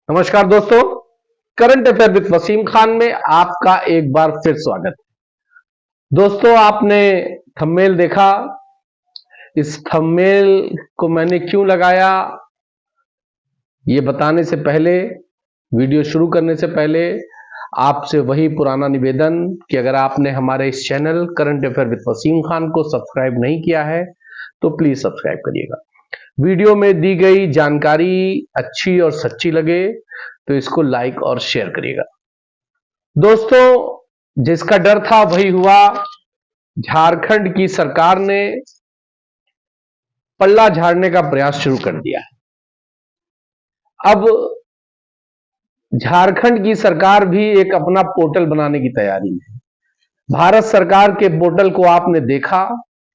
नमस्कार दोस्तों, current affair with Waseem Khan में आपका एक बार फिर स्वागत है। दोस्तों, आपने थंबनेल देखा। इस थंबनेल को मैंने क्यों लगाया, ये बताने से पहले, वीडियो शुरू करने से पहले आपसे वही पुराना निवेदन कि अगर आपने हमारे इस channel current affair with Waseem Khan को सब्सक्राइब नहीं किया है तो प्लीज सब्सक्राइब करिएगा। वीडियो में दी गई जानकारी अच्छी और सच्ची लगे तो इसको लाइक और शेयर करिएगा। दोस्तों, जिसका डर था वही हुआ। झारखंड की सरकार ने पल्ला झाड़ने का प्रयास शुरू कर दिया है। अब झारखंड की सरकार भी एक अपना पोर्टल बनाने की तैयारी में है। भारत सरकार के पोर्टल को आपने देखा,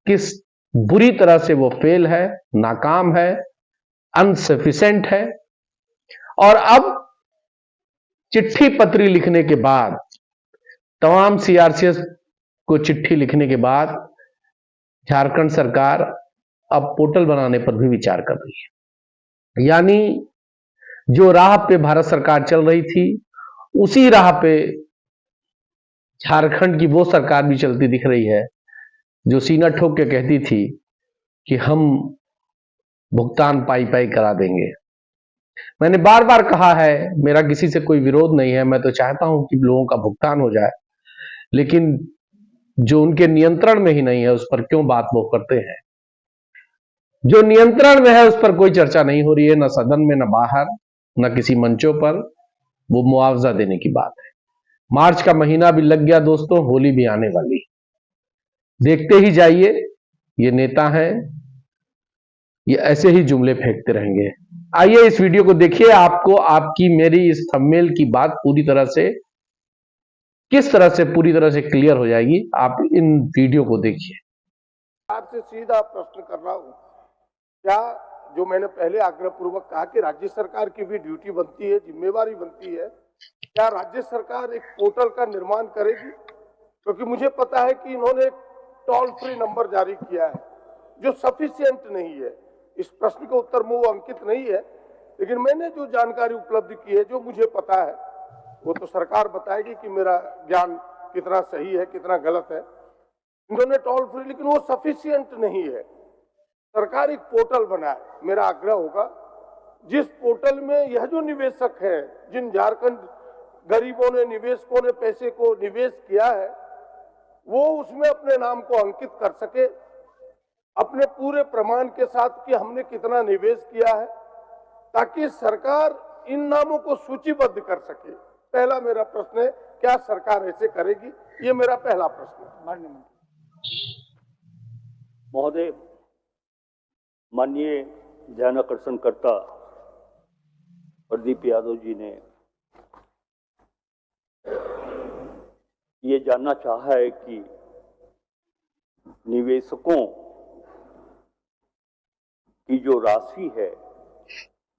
किस बुरी तरह से वो फेल है, नाकाम है, अनसफिशिएंट है। और अब चिट्ठी पत्री लिखने के बाद, तमाम सीआरसीएस को चिट्ठी लिखने के बाद झारखंड सरकार अब पोर्टल बनाने पर भी विचार कर रही है। यानी जो राह पे भारत सरकार चल रही थी उसी राह पे झारखंड की वो सरकार भी चलती दिख रही है जो सीना ठोक के कहती थी कि हम भुगतान पाई पाई करा देंगे। मैंने बार बार कहा है, मेरा किसी से कोई विरोध नहीं है, मैं तो चाहता हूं कि लोगों का भुगतान हो जाए, लेकिन जो उनके नियंत्रण में ही नहीं है उस पर क्यों बात वो करते हैं। जो नियंत्रण में है उस पर कोई चर्चा नहीं हो रही है, न सदन में, न बाहर, न किसी मंचों पर। वो मुआवजा देने की बात है। मार्च का महीना भी लग गया दोस्तों, होली भी आने वाली। देखते ही जाइए, ये नेता हैं, ये ऐसे ही जुमले फेंकते रहेंगे। आइए इस वीडियो को देखिए, आपको आपकी मेरी इस थंबनेल की बात पूरी तरह से, किस तरह से पूरी तरह से क्लियर हो जाएगी। आप इन वीडियो को देखिए। आपसे सीधा प्रश्न कर रहा हूं, क्या जो मैंने पहले आग्रहपूर्वक कहा कि राज्य सरकार की भी ड्यूटी बनती है, जिम्मेवारी बनती है, क्या राज्य सरकार एक पोर्टल का निर्माण करेगी? क्योंकि मुझे पता है कि इन्होंने एक टोल फ्री नंबर जारी किया है जो सफिशिएंट नहीं है। इस प्रश्न का उत्तर में वो अंकित नहीं है, लेकिन मैंने जो जानकारी उपलब्ध की है, जो मुझे पता है, वो तो सरकार बताएगी कि मेरा ज्ञान कितना सही है, कितना गलत है। इन्होंने टोल फ्री, लेकिन वो सफिशिएंट नहीं है। सरकार एक पोर्टल बनाए, मेरा आग्रह होगा, जिस पोर्टल में यह जो निवेशक है, जिन झारखंड गरीबों ने, निवेशकों ने पैसे को निवेश किया है, वो उसमें अपने नाम को अंकित कर सके, अपने पूरे प्रमाण के साथ कि हमने कितना निवेश किया है, ताकि सरकार इन नामों को सूचीबद्ध कर सके। पहला मेरा प्रश्न है, क्या सरकार ऐसे करेगी? ये मेरा पहला प्रश्न है। माननीय महोदय, माननीय ध्यानाकर्षणकर्ता प्रदीप यादव जी ने ये जानना चाहा है कि निवेशकों की जो राशि है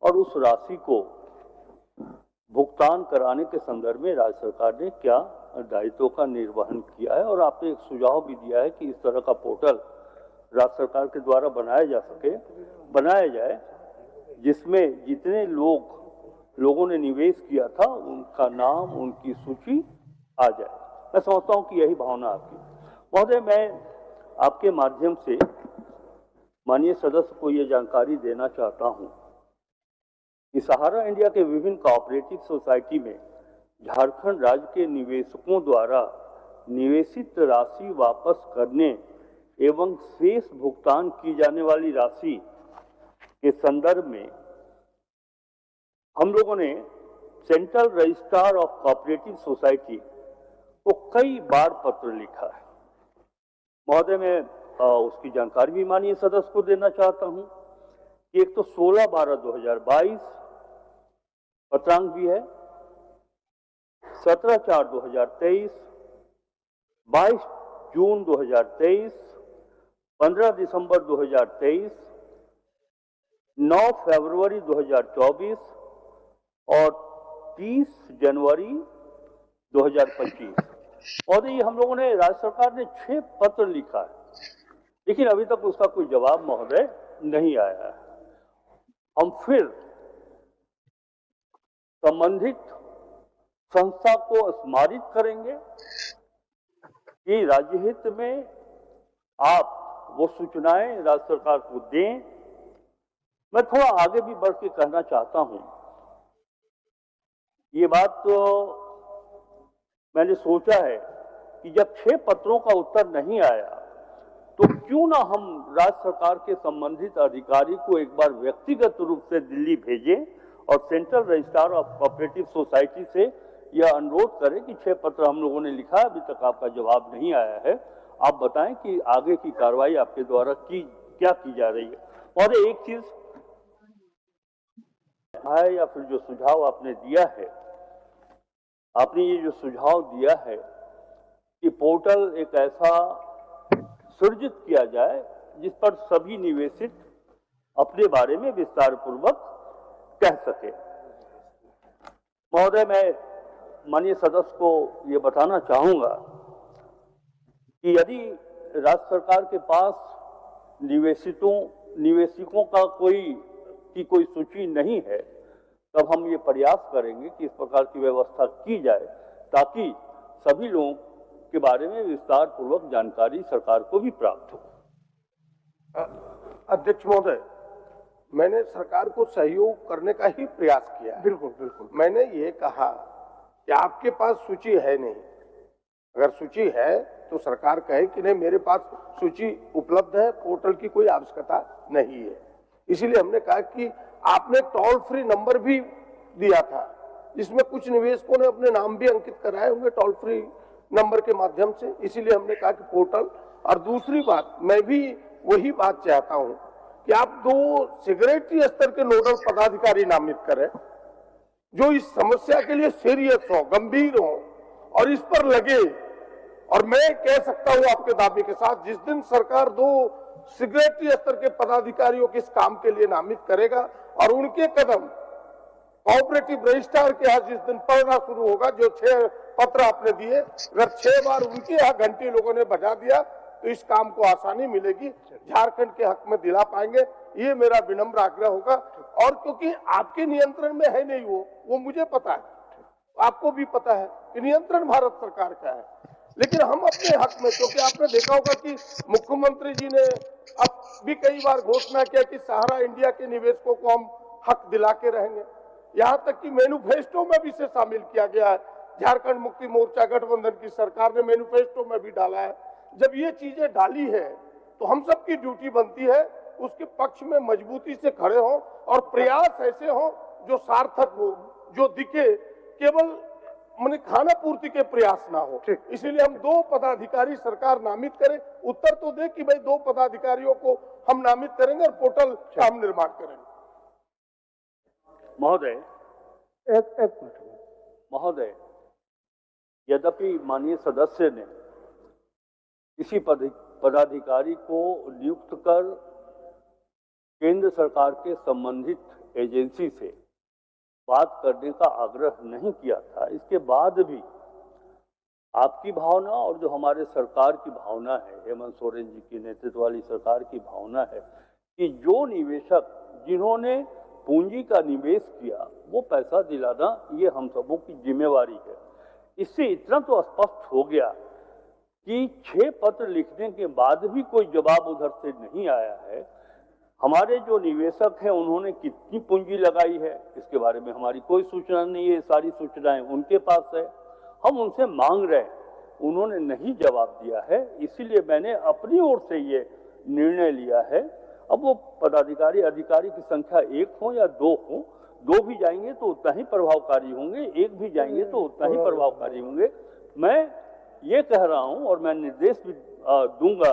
और उस राशि को भुगतान कराने के संदर्भ में राज्य सरकार ने क्या दायित्वों का निर्वहन किया है। और आपने एक सुझाव भी दिया है कि इस तरह का पोर्टल राज्य सरकार के द्वारा बनाया जाए, जिसमें जितने लोगों ने निवेश किया था उनका नाम, उनकी सूची आ जाए। मैं समझता हूं कि यही भावना आपकी। महोदय, मैं आपके माध्यम से माननीय सदस्य को यह जानकारी देना चाहता हूं कि सहारा इंडिया के विभिन्न कोऑपरेटिव सोसाइटी में झारखंड राज्य के निवेशकों द्वारा निवेशित राशि वापस करने एवं शेष भुगतान की जाने वाली राशि के संदर्भ में हम लोगों ने central registrar of cooperative society को कई बार पत्र लिखा है। महोदय, मैं उसकी जानकारी भी माननीय सदस्य को देना चाहता हूं कि एक तो 16/12/2022 पत्रांक भी है, 17/4/2023, 22 जून 2023, 15 दिसंबर 2023, 9 फरवरी 2024 और 30 जनवरी 2025। और ये हम लोगों ने, राज्य सरकार ने 6 पत्र लिखा है, लेकिन अभी तक उसका कोई जवाब महोदय नहीं आया है। हम फिर संबंधित संस्था को स्मारित करेंगे कि राज्य हित में आप वो सूचनाएं राज्य सरकार को दें। मैं थोड़ा आगे भी बढ़ के कहना चाहता हूं, ये बात तो मैंने सोचा है कि जब 6 पत्रों का उत्तर नहीं आया तो क्यों ना हम राज्य सरकार के संबंधित अधिकारी को एक बार व्यक्तिगत रूप से दिल्ली भेजें और central registrar of cooperative society से यह अनुरोध करें कि 6 पत्र हम लोगों ने लिखा है, अभी तक आपका जवाब नहीं आया है, आप बताएं कि आगे की कार्रवाई आपके द्वारा क्या की जा रही है। और एक चीज है, या फिर जो सुझाव आपने दिया है, आपने ये जो सुझाव दिया है कि पोर्टल एक ऐसा सृजित किया जाए जिस पर सभी निवेशित अपने बारे में विस्तार पूर्वक कह सके। महोदय, मैं माननीय सदस्य को ये बताना चाहूंगा कि यदि राज्य सरकार के पास निवेशकों का कोई सूची नहीं है, तब हम ये प्रयास करेंगे कि इस प्रकार की व्यवस्था की जाए ताकि सभी लोगों के बारे में विस्तार पूर्वक जानकारी सरकार को भी प्राप्त हो। अध्यक्ष महोदय, मैंने सरकार को सहयोग करने का ही प्रयास किया। बिल्कुल बिल्कुल। मैंने ये कहा कि आपके पास सूची है नहीं, अगर सूची है तो सरकार कहे कि नहीं मेरे पास सूची उपलब्ध है, पोर्टल की कोई आवश्यकता नहीं है। इसीलिए हमने कहा कि आपने टोल फ्री नंबर भी दिया था, जिसमें कुछ निवेशकों ने अपने नाम भी अंकित कराए होंगे टोल फ्री नंबर के माध्यम से, इसीलिए हमने कहा कि पोर्टल। और दूसरी बात, मैं भी वही बात चाहता हूं कि आप 2 सेक्रेटरी स्तर के नोडल पदाधिकारी नामित करें जो इस समस्या के लिए सीरियस हो, गंभीर हो और इस पर लगे। और मैं कह सकता हूं आपके दावे के साथ, जिस दिन सरकार 2 सेक्रेटरी स्तर के पदाधिकारियों के इस काम के लिए नामित करेगा और उनके कदम कोऑपरेटिव रजिस्ट्रार के यहाँ जिस दिन पड़ना शुरू होगा, जो 6 पत्र आपने दिए, अगर 6 बार उनके यहाँ घंटी लोगों ने बजा दिया तो इस काम को आसानी मिलेगी, झारखंड के हक में दिला पाएंगे, ये मेरा विनम्र आग्रह होगा। और क्योंकि आपके नियंत्रण में है नहीं वो मुझे पता है, आपको भी पता है कि नियंत्रण भारत सरकार का है, लेकिन हम अपने हक में, क्योंकि आपने देखा होगा कि मुख्यमंत्री जी ने अब भी कई बार घोषणा किया कि सहारा इंडिया के निवेशकों को हम हक दिला के रहेंगे, यहाँ तक कि मैनिफेस्टो में भी इसे शामिल किया गया है। झारखंड मुक्ति मोर्चा गठबंधन की सरकार ने मैनिफेस्टो में भी डाला है। जब ये चीजें डाली है तो हम सबकी ड्यूटी बनती है उसके पक्ष में मजबूती से खड़े हों और प्रयास ऐसे हों जो सार्थक हो, जो दिखे, केवल माने खाना पूर्ति के प्रयास ना हो। इसीलिए हम 2 पदाधिकारी सरकार नामित करे, उत्तर तो दे कि भाई 2 पदाधिकारियों को हम नामित करेंगे और पोर्टल का हम निर्माण करेंगे। महोदय, एक मिनट महोदय, यद्यपि माननीय सदस्य ने किसी पदाधिकारी को नियुक्त कर केंद्र सरकार के संबंधित एजेंसी से बात करने का आग्रह नहीं किया था, इसके बाद भी आपकी भावना और जो हमारे सरकार की भावना है, हेमंत सोरेन जी की नेतृत्व वाली सरकार की भावना है कि जो निवेशक जिन्होंने पूंजी का निवेश किया वो पैसा दिलाना ये हम सबों की जिम्मेवारी है। इससे इतना तो स्पष्ट हो गया कि 6 पत्र लिखने के बाद भी कोई जवाब उधर से नहीं आया है। हमारे जो निवेशक हैं उन्होंने कितनी पूंजी लगाई है इसके बारे में हमारी कोई सूचना नहीं है, सारी सूचनाएं उनके पास है, हम उनसे मांग रहे हैं, उन्होंने नहीं जवाब दिया है। इसीलिए मैंने अपनी ओर से ये निर्णय लिया है। अब वो पदाधिकारी अधिकारी की संख्या 1 हो या 2 हो, 2 भी जाएंगे तो उतना ही प्रभावकारी होंगे, 1 भी जाएंगे तो उतना ही प्रभावकारी होंगे। मैं ये कह रहा हूं और मैं निर्देश भी दूंगा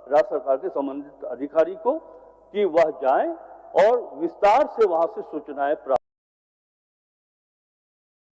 राज्य सरकार के संबंधित अधिकारी को कि वह जाएं और विस्तार से वहां से सूचनाएं प्राप्त